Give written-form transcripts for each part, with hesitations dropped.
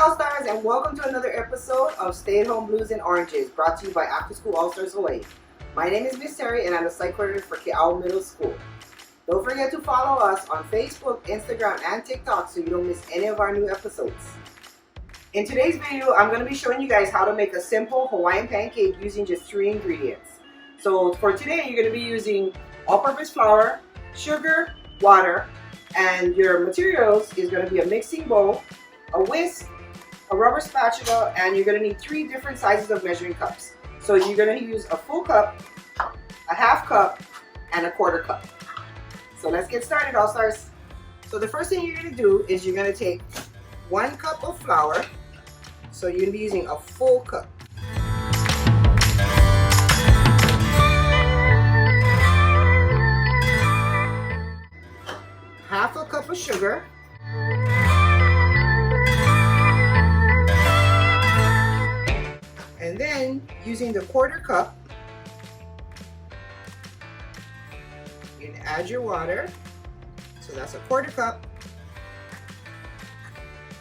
All-Stars, and welcome to another episode of Stay at Home Blues and Oranges, brought to you by After School All-Stars Hawaii. My name is Miss Terry, and I'm the site coordinator for Ke'au Middle School. Don't forget to follow us on Facebook, Instagram, and TikTok so you don't miss any of our new episodes. In today's video, I'm going to be showing you guys how to make a simple Hawaiian pancake using just 3 ingredients. So for today, you're going to be using all-purpose flour, sugar, water, and your materials is going to be a mixing bowl, a whisk, a rubber spatula, and you're going to need 3 different sizes of measuring cups. So you're going to use a full cup, a half cup, and a quarter cup. So let's get started, All-Stars. So the first thing you're going to do is you're going to take 1 cup of flour. So you're going to be using a full cup. Half a cup of sugar. And then using the quarter cup, you can add your water. So that's a quarter cup.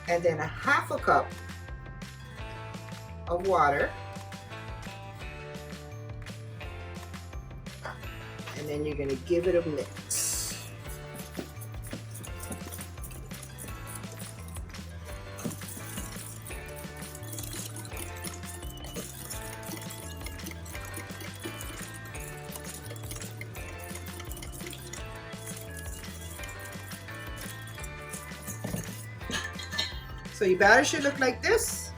And then a half a cup of water. And then you're going to give it a mix. So your batter should look like this.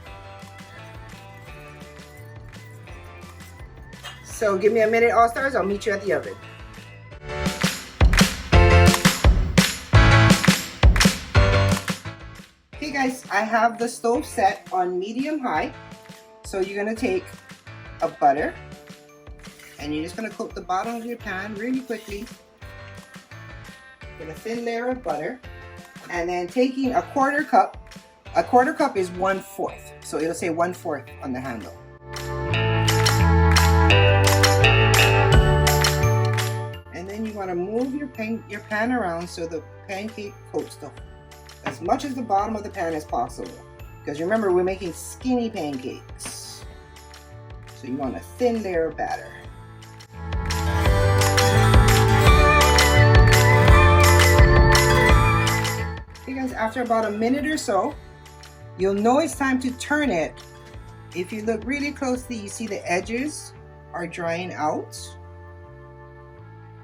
So give me a minute, All-Stars. I'll meet you at the oven. Okay guys, I have the stove set on medium high. So you're going to take a butter and you're just going to coat the bottom of your pan really quickly with a thin layer of butter, and then taking a quarter cup. A quarter cup is 1/4, so it'll say 1/4 on the handle. And then you want to move your pan around so the pancake coats as much as the bottom of the pan as possible. Because remember, we're making skinny pancakes. So you want a thin layer of batter. Okay guys, after about a minute or so, you'll know it's time to turn it. If you look really closely, you see the edges are drying out.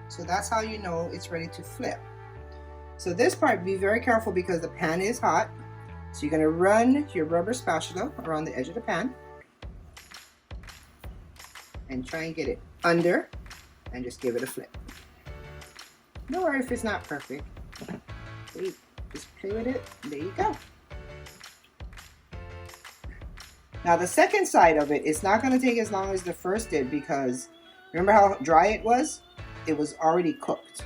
So that's how you know it's ready to flip. So this part, be very careful because the pan is hot. So you're going to run your rubber spatula around the edge of the pan and try and get it under and just give it a flip. Don't worry if it's not perfect. Wait, just play with it. There you go. Now the second side of it, it's not going to take as long as the first did because remember how dry it was? It was already cooked.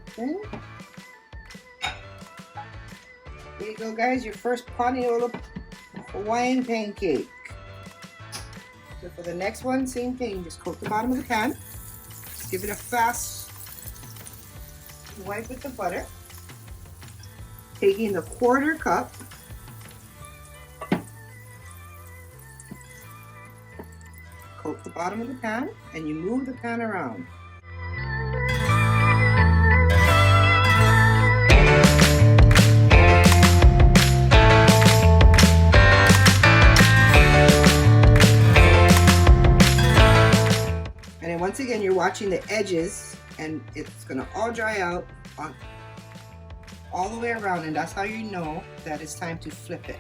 Okay. There you go guys, your first paniola Hawaiian pancake. So for the next one, same thing, just coat the bottom of the pan. Just give it a fast wipe with the butter, taking the quarter cup, coat the bottom of the pan, and you move the pan around. And then once again, you're watching the edges, and it's going to all dry out all the way around, and that's how you know that it's time to flip it.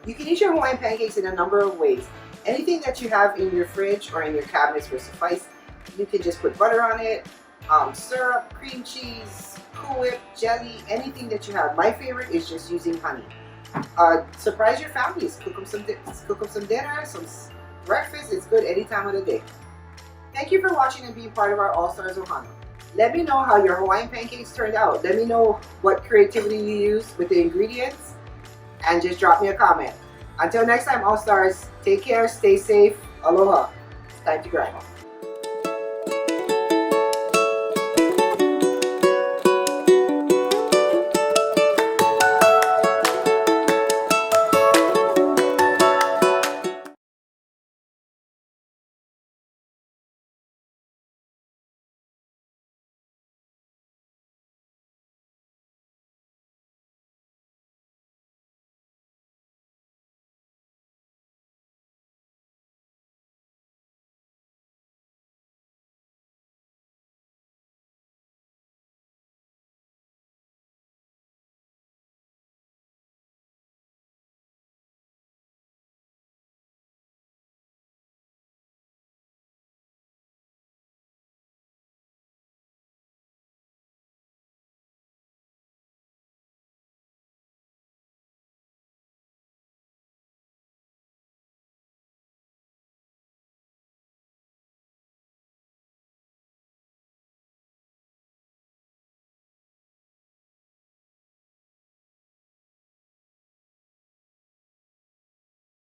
You can eat your Hawaiian pancakes in a number of ways. Anything that you have in your fridge or in your cabinets will suffice. You can just put butter on it, syrup, cream cheese, Cool Whip, jelly, anything that you have. My favorite is just using honey. Surprise your families. Cook them some dinner, some breakfast. It's good any time of the day. Thank you for watching and being part of our All Stars Ohana. Let me know how your Hawaiian pancakes turned out. Let me know what creativity you used with the ingredients, and just drop me a comment. Until next time, All Stars, take care, stay safe, aloha. It's time to grind.